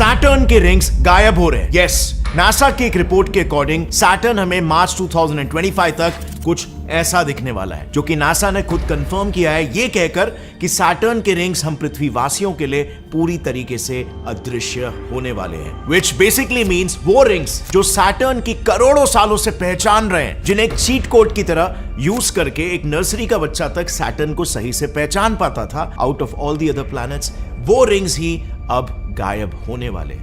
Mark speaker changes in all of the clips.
Speaker 1: Saturn के rings गायब हो रहे हैं। यस, नासा की एक रिपोर्ट के अकॉर्डिंग सैटर्न हमें मार्च 2025 तक कुछ ऐसा दिखने वाला है, जो कि नासा ने खुद कंफर्म किया है ये कहकर कि सैटर्न के रिंग्स हम पृथ्वीवासियों के लिए पूरी तरीके से अदृश्य होने वाले हैं। विच बेसिकली मीन्स वो रिंग्स जो सैटर्न की करोड़ों सालों से पहचान रहे हैं, जिन्हें एक चीट कोड की तरह यूज करके एक नर्सरी का बच्चा तक सैटर्न को सही से पहचान पाता था out of all the other planets, वो रिंग्स ही अब गायब होने वाले।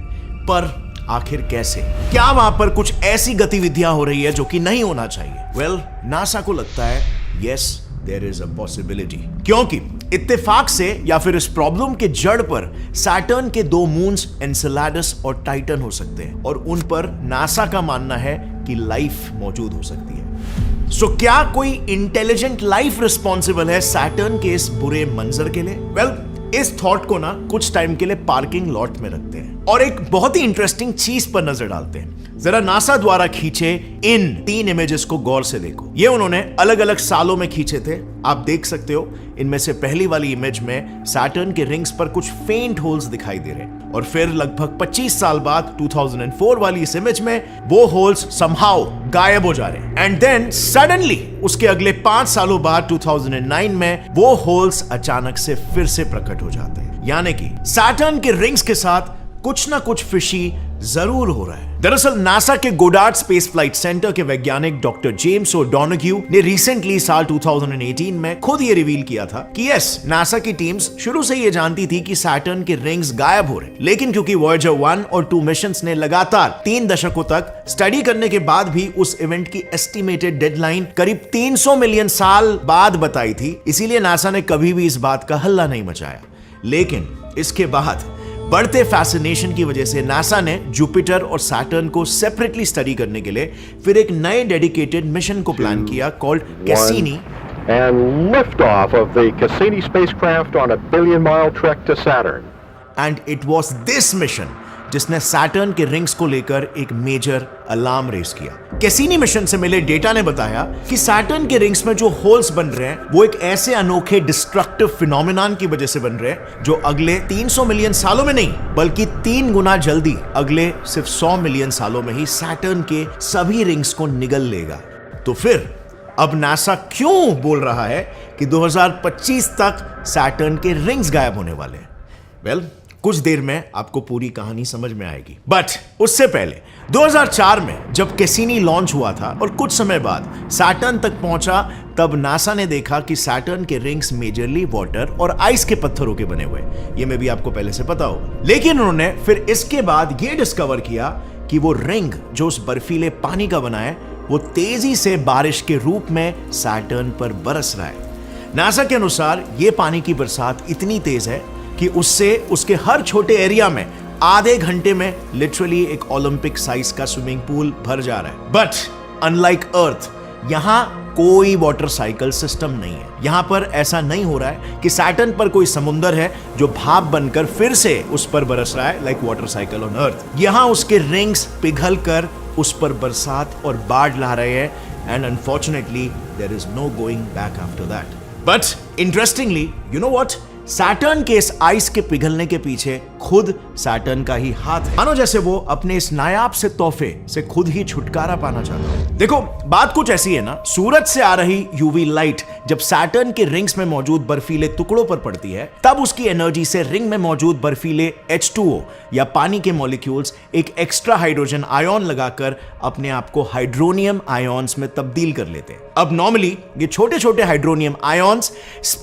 Speaker 1: पर आखिर कैसे? क्या वहां पर कुछ ऐसी गतिविधियां हो रही है जो कि नहीं होना चाहिए? वेल, नासा को लगता है yes, there is a possibility, क्योंकि इत्तेफाक से या फिर इस प्रॉब्लम के जड़ पर सैटर्न के दो मून्स एनसेलेडस और टाइटन हो सकते हैं, और उन पर नासा का मानना है कि लाइफ मौजूद हो सकती है। सो क्या कोई इंटेलिजेंट लाइफ रिस्पॉन्सिबल है सैटर्न के इस बुरे मंजर के लिए? वेल, इस थॉट को ना कुछ टाइम के लिए पार्किंग लॉट में रखते हैं और एक बहुत ही इंटरेस्टिंग चीज पर नजर डालते हैं। जरा नासा द्वारा खींचे इन 3 इमेजेस को गौर से देखो। ये उन्होंने अलग अलग सालों में खींचे थे, आप देख सकते हो। इनमें से पहली वाली इमेज में सैटर्न के रिंग्स पर कुछ फेंट होल्स दिखाई दे रहे हैं, और फिर लगभग 25 साल बाद 2004 वाली इस इमेज में वो होल्स समहाउ गायब हो जा रहे हैं। एंड देन सडनली उसके अगले 5 सालों बाद 2009 में वो होल्स अचानक से फिर से प्रकट हो जाते हैं। यानी कि सैटर्न के रिंग्स के साथ कुछ ना कुछ फिशी जरूर हो रहा है। दरअसल नासा के गोडार्ड स्पेस फ्लाइट सेंटर के वैज्ञानिक डॉक्टर जेम्स ओडोनोग्यू ने रिसेंटली साल 2018 में खुद ये रिवील किया था कि यस, नासा की टीम्स शुरू से ये जानती थी कि सैटर्न के रिंग्स गायब हो रहे, लेकिन क्योंकि वॉयेजर 1 और 2 मिशंस ने लगातार 3 दशकों तक स्टडी करने के बाद भी उस इवेंट की एस्टिमेटेड डेडलाइन करीब 300 मिलियन साल बाद बताई थी, इसीलिए नासा ने कभी भी इस बात का हल्ला नहीं मचाया। लेकिन इसके बाद बढ़ते फैसिनेशन की वजह से नासा ने जुपिटर और सैटर्न को सेपरेटली स्टडी करने के लिए फिर एक नए डेडिकेटेड मिशन को प्लान किया called Cassini,
Speaker 2: and liftoff of the Cassini spacecraft on a billion-mile trek to Saturn.
Speaker 1: And it was this mission जिसने सैटर्न के रिंग्स को लेकर एक मेजर अलार्म रेज किया। कैसिनी मिशन से मिले डेटा ने बताया कि सैटर्न के रिंग्स में जो होल्स बन रहे हैं वो एक ऐसे अनोखे डिस्ट्रक्टिव फिनोमिनन की वजह से बन रहे हैं जो अगले 300 मिलियन सालों में नहीं बल्कि 3 गुना जल्दी अगले सिर्फ 100 मिलियन सालों में ही सैटर्न के सभी रिंग्स को निगल लेगा। तो फिर अब नासा क्यों बोल रहा है कि 2025 तक सैटर्न के रिंग्स गायब होने वाले हैं? वेल, कुछ देर में आपको पूरी कहानी समझ में आएगी, बट उससे पहले 2004 में जब कैसिनी लॉन्च हुआ था और कुछ समय बाद सैटर्न तक पहुंचा, तब नासा ने देखा कि सैटर्न के रिंग्स मेजरली वाटर और आइस के पत्थरों के बने हुए। ये में भी आपको पहले से पता होगा, लेकिन उन्होंने फिर इसके बाद ये डिस्कवर किया कि वो रिंग जो उस बर्फीले पानी का बना है वो तेजी से बारिश के रूप में सैटर्न पर बरस रहा है। नासा के अनुसार ये पानी की बरसात इतनी तेज है कि उससे उसके हर छोटे एरिया में आधे घंटे में लिटरली एक ओलंपिक साइज का स्विमिंग पूल भर जा रहा है। बट अनलाइक अर्थ, यहां कोई वाटर साइकिल सिस्टम नहीं है। यहां पर ऐसा नहीं हो रहा है कि सैटर्न पर कोई समुंदर है जो भाप बनकर फिर से उस पर बरस रहा है like water cycle on earth. यहां उसके रिंग्स पिघल कर उस पर बरसात और बाढ़ ला रहे हैं, and unfortunately there is no going back after that. But interestingly, you know what, Saturn के इस आइस के पिघलने के पीछे खुद सैटर्न का ही हाथ है, मानो जैसे वो अपने इस नायाब से तोहफे से खुद ही छुटकारा पाना चाहता है। देखो, बात कुछ ऐसी है ना, सूरज से आ रही यूवी लाइट जब सैटर्न के रिंग्स में मौजूद बर्फीले टुकड़ों पर पड़ती है, तब उसकी एनर्जी से रिंग में मौजूद बर्फीले H2O या पानी के मॉलिक्यूल्स एक एक्स्ट्रा हाइड्रोजन आयन लगाकर अपने आप को हाइड्रोनियम आयन्स में तब्दील कर लेते हैं। अब नॉर्मली ये छोटे छोटे हाइड्रोनियम आयन्स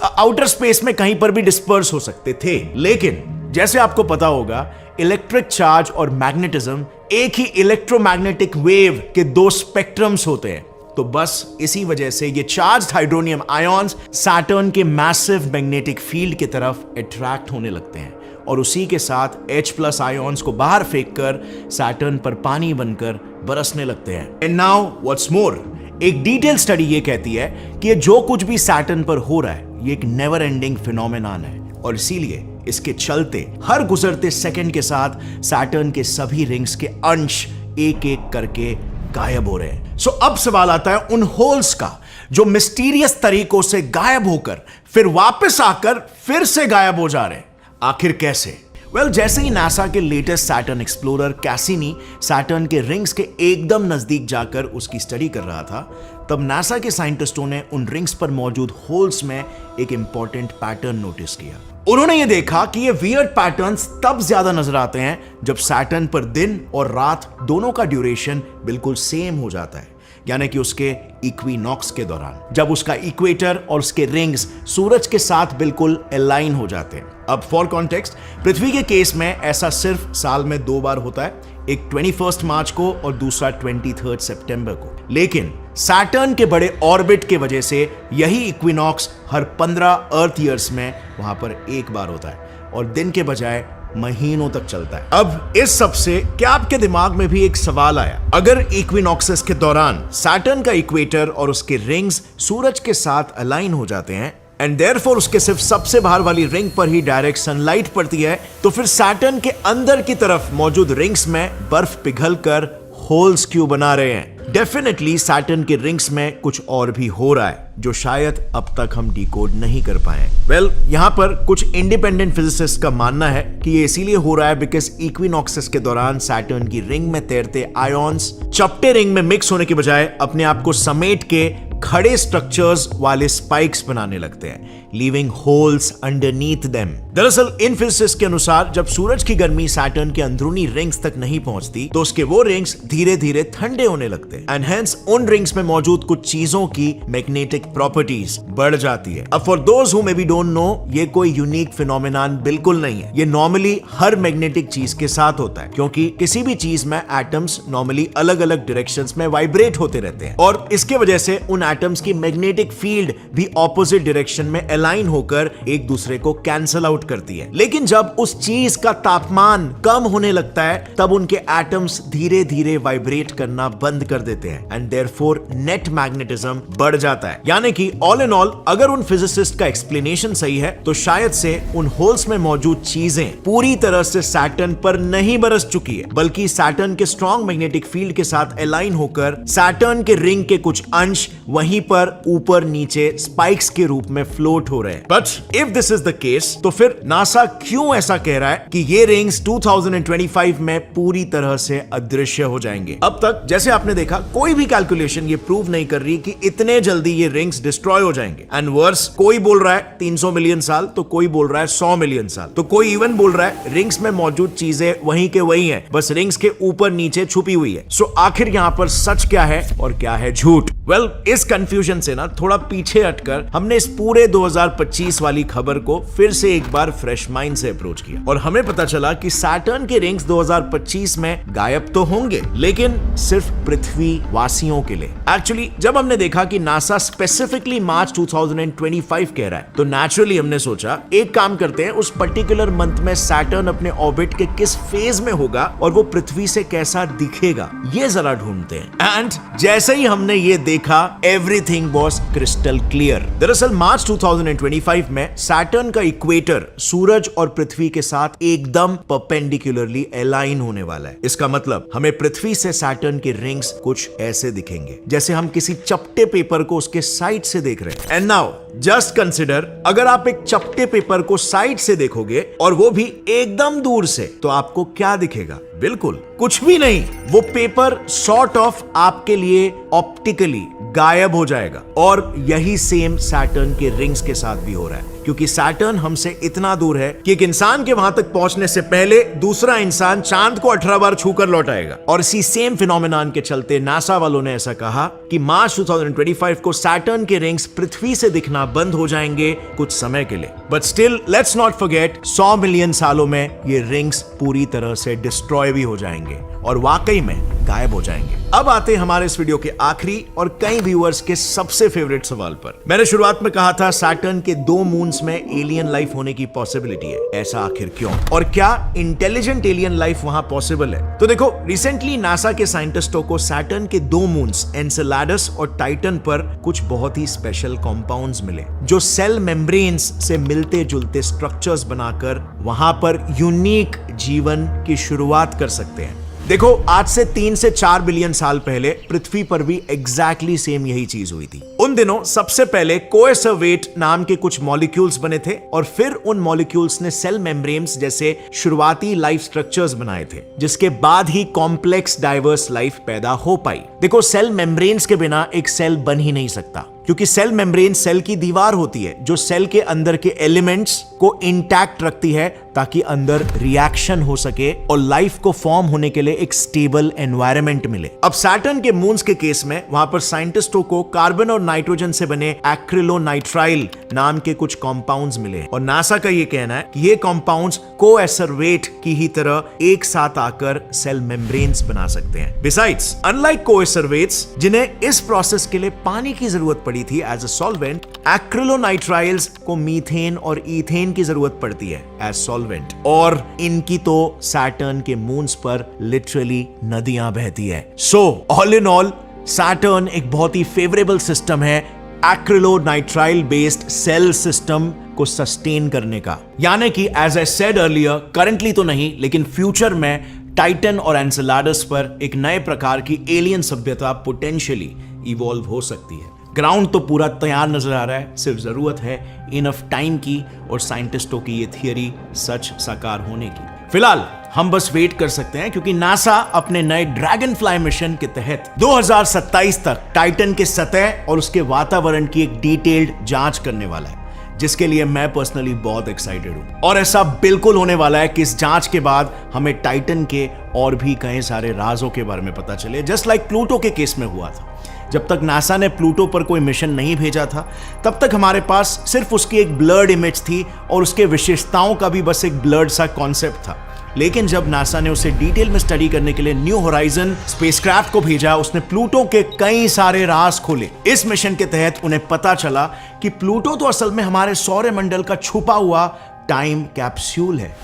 Speaker 1: आउटर स्पेस में कहीं पर भी डिस्पर्स हो सकते थे, लेकिन जैसे आपको पता होगा, इलेक्ट्रिक चार्ज और मैग्नेटिज्म एक ही इलेक्ट्रोमैग्नेटिक वेव के 2 स्पेक्ट्रम्स होते हैं। तो बस इसी वजह से ये चार्ज्ड हाइड्रोनियम आयन्स सैटर्न के मैसिव मैग्नेटिक फील्ड की तरफ अट्रैक्ट होने लगते हैं, और उसी के साथ H+ आयन्स को बाहर फेंककर सैटर्न पर पानी बनकर बरसने लगते हैं। एंड नाउ व्हाट्स मोर, एक डिटेल स्टडी ये कहती है कि ये जो कुछ भी सैटर्न पर हो रहा है ये एक नेवर एंडिंग फिनोमेनन है, और इसीलिए इसके चलते हर गुजरते सेकंड के साथ सैटर्न के सभी रिंग्स के अंश एक एक करके गायब हो रहे हैं। सो अब सवाल आता है उन होल्स का जो मिस्टीरियस तरीकों से गायब होकर फिर वापस आकर फिर से गायब हो जा रहे हैं। आखिर कैसे? वेल, जैसे ही नासा के latest Saturn explorer Cassini Saturn के रिंग्स के एकदम नजदीक जाकर उसकी स्टडी कर रहा था, तब नासा के साइंटिस्टों ने उन रिंग्स पर मौजूद होल्स में एक इंपॉर्टेंट पैटर्न नोटिस किया। उन्होंने ये देखा कि ये वियर्ड पैटर्न्स तब ज्यादा नजर आते हैं जब सैटर्न पर दिन और रात दोनों का ड्यूरेशन बिल्कुल सेम हो जाता है, यानी कि उसके इक्विनॉक्स के दौरान, जब उसका इक्वेटर और उसके रिंग्स सूरज के साथ बिल्कुल अलाइन हो जाते हैं। अब फॉर कॉन्टेक्स्ट, पृथ्वी के केस में ऐसा सिर्फ साल में 2 बार होता है, एक 21 मार्च को और दूसरा 23 सितंबर को। लेकिन सैटर्न के बड़े ऑर्बिट के वजह से यही इक्विनॉक्स हर 15 अर्थ ईयर्स में वहां पर एक बार होता है और दिन के बजाय महीनों तक चलता है। अब इस सब से क्या आपके दिमाग में भी एक सवाल आया, अगर इक्विनॉक्सेस के दौरान सैटर्न का इक्वेटर और उसके रिंग्स सूरज के साथ अलाइन हो जाते हैं एंड देयरफॉर उसके सिर्फ सबसे बाहर वाली रिंग पर ही डायरेक्ट सनलाइट पड़ती है, तो फिर सैटर्न के अंदर की तरफ मौजूद रिंग्स में बर्फ पिघलकर होल्स क्यों बना रहे हैं? डेफिनेटली सैटर्न के रिंग्स में कुछ और भी हो रहा है जो शायद अब तक हम डिकोड नहीं कर पाए। वेल, यहां पर कुछ इंडिपेंडेंट फिजिसिस्ट का मानना है कि ये इसीलिए हो रहा है बिकॉज इक्विनॉक्सेस के दौरान सैटर्न की रिंग में तैरते आयॉन्स चपटे रिंग में मिक्स होने के बजाय अपने आप को समेट के खड़े स्ट्रक्चर्स वाले स्पाइक्स बनाने लगते हैं, लीविंग होल्स अंडरनीथ देम। दरअसल इन फिजिसिस्ट के अनुसार जब सूरज की गर्मी सैटर्न के अंदरूनी रिंग्स तक नहीं पहुंचती तो उसके वो रिंग्स धीरे धीरे ठंडे होने लगते हैं एंड हेंस उन रिंग्स में मौजूद कुछ चीजों की मैग्नेटिक प्रॉपर्टीज बढ़ जाती है। अब for those who may be don't know, ये कोई यूनिक फिनोमेनन बिल्कुल नहीं है। ये नॉर्मली हर मैग्नेटिक चीज के साथ होता है, क्योंकि किसी भी चीज में एटम्स नॉर्मली अलग अलग डायरेक्शंस में वाइब्रेट होते रहते हैं और इसके वजह से उन एटम्स की मैग्नेटिक फील्ड भी ऑपोजिट डायरेक्शन में अलाइन होकर एक दूसरे को कैंसल आउट करती है। लेकिन जब उस चीज का तापमान कम होने लगता है तब उनके एटम्स धीरे धीरे वाइब्रेट करना बंद कर देते हैं एंड देयरफॉर नेट मैग्नेटिज्म बढ़ जाता है। यानी कि ऑल इन ऑल, अगर उन फिजिसिस्ट का एक्सप्लेनेशन सही है तो शायद से उन होल्स में मौजूद चीजें पूरी तरह से सैटर्न पर नहीं बरस चुकी है, बल्कि सैटर्न के स्ट्रॉन्ग मैग्नेटिक फील्ड के साथ अलाइन होकर सैटर्न के रिंग के कुछ अंश वहीं पर ऊपर नीचे स्पाइक्स के रूप में फ्लोट हो रहे हैं। But if this is the case, तो फिर नासा क्यों ऐसा कह रहा है कि ये रिंग्स 2025 में पूरी तरह से अदृश्य हो जाएंगे? अब तक जैसे आपने देखा, कोई भी कैलकुलेशन ये प्रूव नहीं कर रही कि इतने जल्दी ये रिंग्स डिस्ट्रॉय हो जाएंगे। एंड वर्स, कोई बोल रहा है 300 मिलियन साल, तो कोई बोल रहा है 100 मिलियन साल, तो कोई इवन बोल रहा है रिंग्स में मौजूद चीजें वहीं के वहीं हैं, बस रिंग्स के ऊपर नीचे छुपी हुई है। सो आखिर यहां पर सच क्या है और क्या है झूठ? वेल, इस कंफ्यूजन से ना थोड़ा पीछे हटकर हमने इस पूरे 2025 वाली खबर को फिर से एक बार फ्रेश माइंड से अप्रोच किया और हमें पता चला कि सैटर्न के रिंग्स 2025 में गायब तो होंगे, लेकिन सिर्फ पृथ्वी वासियों के लिए। एक्चुअली जब हमने देखा कि नासा स्पेसिफिकली मार्च 2025 कह रहा है, तो नेचुरली हमने सोचा एक काम करते हैं, उस पर्टिकुलर मंथ में सैटर्न अपने ऑर्बिट के किस फेज में होगा और वो पृथ्वी से कैसा दिखेगा, ये जरा ढूंढते हैं। एंड जैसे ही हमने ये देखा, एवरीथिंग वाज क्रिस्टल क्लियर। दरअसल मार्च 2025 में सैटर्न का इक्वेटर सूरज और पृथ्वी के साथ एकदम परपेंडिकुलरली अलाइन होने वाला है। इसका मतलब हमें पृथ्वी से सैटर्न के रिंग्स कुछ ऐसे दिखेंगे जैसे हम किसी चपटे पेपर को उसके साइड से देख रहे हैं। एंड नाउ जस्ट कंसिडर, अगर आप एक चपटे पेपर को साइड से देखोगे और वो भी एकदम दूर से, तो आपको क्या दिखेगा? बिल्कुल कुछ भी नहीं। वो पेपर सॉर्ट ऑफ आपके लिए ऑप्टिकली गायब हो जाएगा। और यही सेम सैटर्न के रिंग्स के साथ भी हो रहा है, क्योंकि सैटर्न हमसे इतना दूर है कि एक इंसान के वहां तक पहुंचने से पहले दूसरा इंसान चांद को 18 बार छूकर लौट आएगा। और इसी सेम फिनोमेनन के चलते नासा वालों ने ऐसा कहा कि मार्च 2025 को सैटर्न के रिंग्स पृथ्वी से दिखना बंद हो जाएंगे कुछ समय के लिए। But still let's not forget, 100 million सालों में ये रिंग्स पूरी तरह से डिस्ट्रॉय भी हो जाएंगे और वाकई में गायब हो जाएंगे। अब आते हैं हमारे इस वीडियो के आखिरी और कई व्यूअर्स के सबसे फेवरेट सवाल पर। मैंने शुरुआत में कहा था सैटर्न के 2 मून्स में एलियन लाइफ होने की पॉसिबिलिटी है। ऐसा आखिर क्यों? और क्या इंटेलिजेंट एलियन लाइफ वहां पॉसिबल है? तो देखो, रिसेंटली नासा के साइंटिस्टों को सैटर्न के 2 मून्स एनसेलैडस और टाइटन पर कुछ बहुत ही स्पेशल कंपाउंड्स मिले जो सेल मेम्ब्रेन्स से मिलते जुलते स्ट्रक्चर्स बनाकर वहां पर यूनिक जीवन की शुरुआत कर सकते हैं। देखो आज से 3 से 4 बिलियन साल पहले पृथ्वी पर भी एग्जैक्टली सेम यही चीज हुई थी। उन दिनों सबसे पहले कोएसरवेट नाम के कुछ मॉलिक्यूल्स बने थे और फिर उन मॉलिक्यूल्स ने सेल मेम्ब्रेन्स जैसे शुरुआती लाइफ स्ट्रक्चर्स बनाए थे, जिसके बाद ही कॉम्प्लेक्स डाइवर्स लाइफ पैदा हो पाई। देखो सेल मेम्ब्रेन्स के बिना एक सेल बन ही नहीं सकता, क्योंकि सेल मेम्ब्रेन सेल की दीवार होती है जो सेल के अंदर के एलिमेंट्स को इंटैक्ट रखती है ताकि अंदर रिएक्शन हो सके और लाइफ को फॉर्म होने के लिए एक स्टेबल एनवायरनमेंट मिले। अब सैटर्न के मून्स के केस में वहां पर साइंटिस्टों को कार्बन और नाइट्रोजन से बने एक्रिलोनाइट्राइल नाम के कुछ कंपाउंड्स मिले और नासा का ये कहना है कि ये कंपाउंड्स कोएसरवेट की ही तरह एक साथ आकर सेल मेम्ब्रेन्स बना सकते हैं। बिसाइड्स अनलाइक कोएसरवेट्स जिन्हें इस प्रोसेस के लिए पानी की जरूरत पड़ी थी एज अ सॉल्वेंट, एक्रिलोनाइट्राइल्स को मीथेन और ईथेन की जरूरत पड़ती है एज सॉल्वेंट, और इनकी तो सैटर्न के मून्स पर लिटरली नदियां बहती है। So all in all Saturn एक बहुत ही फेवरेबल सिस्टम है एक्रिलोनाइट्राइल बेस्ड सेल सिस्टम को सस्टेन करने का, यानी कि as I said earlier currently तो नहीं लेकिन फ्यूचर में टाइटन और एनसेलाडस पर एक नए प्रकार की एलियन सभ्यता पोटेंशियली इवॉल्व हो सकती है। ग्राउंड तो पूरा तैयार नजर आ रहा है, सिर्फ जरूरत है इनफ टाइम की और साइंटिस्टों की ये थियरी सच साकार होने की। फिलहाल हम बस वेट कर सकते हैं क्योंकि नासा अपने नए ड्रैगन फ्लाई मिशन के तहत 2027 तक टाइटन के सतह और उसके वातावरण की एक डिटेल्ड जांच करने वाला है, जिसके लिए मैं पर्सनली बहुत एक्साइटेड हूं। और ऐसा बिल्कुल होने वाला है कि इस जांच के बाद हमें टाइटन के और भी कई सारे राजों के बारे में पता चले, जस्ट लाइक प्लूटो के केस में हुआ था। जब तक नासा ने प्लूटो पर कोई मिशन नहीं भेजा था तब तक हमारे पास सिर्फ उसकी एक ब्लर्ड इमेज थी और उसके विशेषताओं का भी बस एक ब्लर्ड सा कॉन्सेप्ट था। लेकिन जब नासा ने उसे डिटेल में स्टडी करने के लिए न्यू होराइजन स्पेसक्राफ्ट को भेजा, उसने प्लूटो के कई सारे राज खोले। इस मिशन के तहत उन्हें पता चला कि प्लूटो तो असल में हमारे सौरमंडल का छुपा हुआ टाइम कैप्सूल है।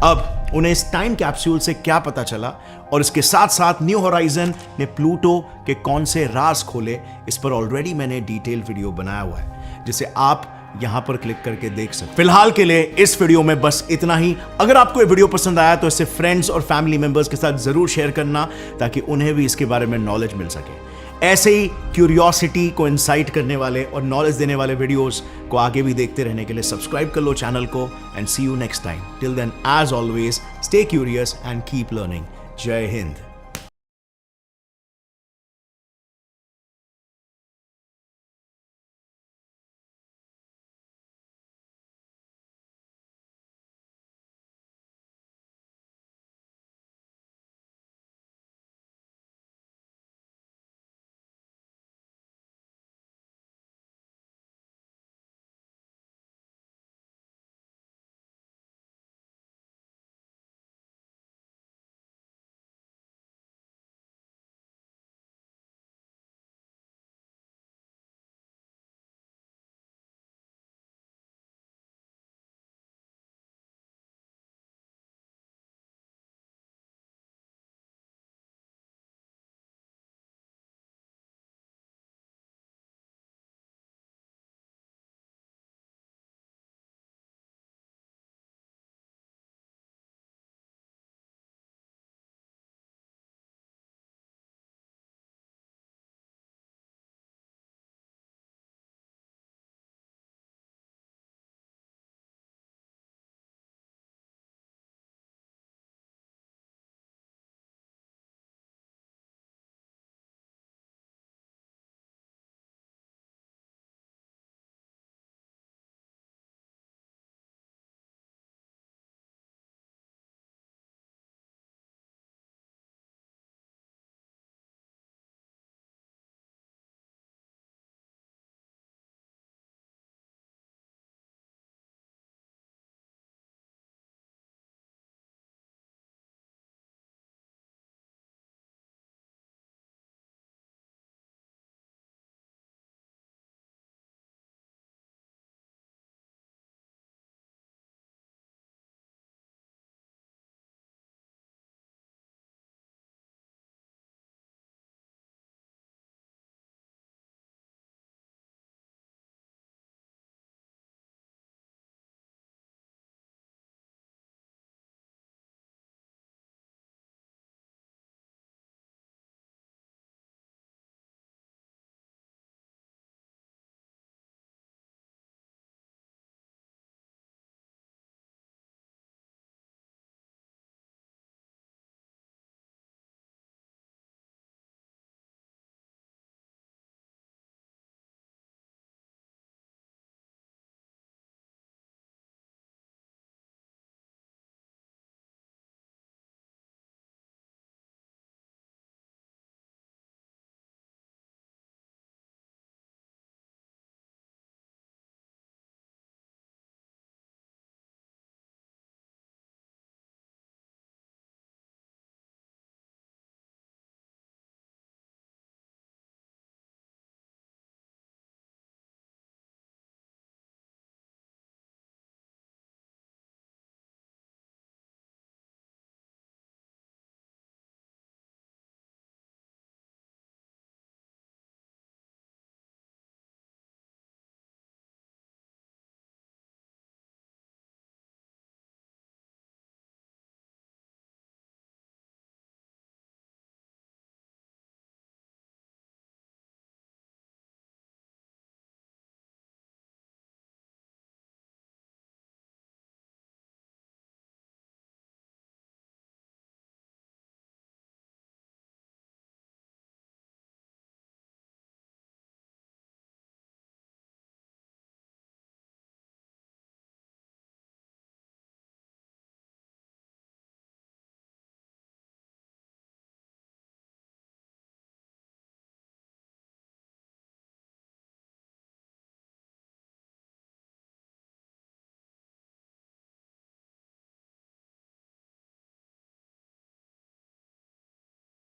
Speaker 1: अब उन्हें इस टाइम कैप्सूल से क्या पता चला और इसके साथ साथ न्यू होराइजन ने प्लूटो के कौन से राज खोले, इस पर ऑलरेडी मैंने डिटेल वीडियो बनाया हुआ है जिसे आप यहां पर क्लिक करके देख सकते। फिलहाल के लिए इस वीडियो में बस इतना ही। अगर आपको ये वीडियो पसंद आया तो इसे फ्रेंड्स और फैमिली मेंबर्स के साथ जरूर शेयर करना ताकि उन्हें भी इसके बारे में नॉलेज मिल सके। ऐसे ही क्यूरियोसिटी को इंसाइट करने वाले और नॉलेज देने वाले वीडियोस को आगे भी देखते रहने के लिए सब्सक्राइब कर लो चैनल को and see you next time. Till then as always stay curious and keep learning. जय हिंद।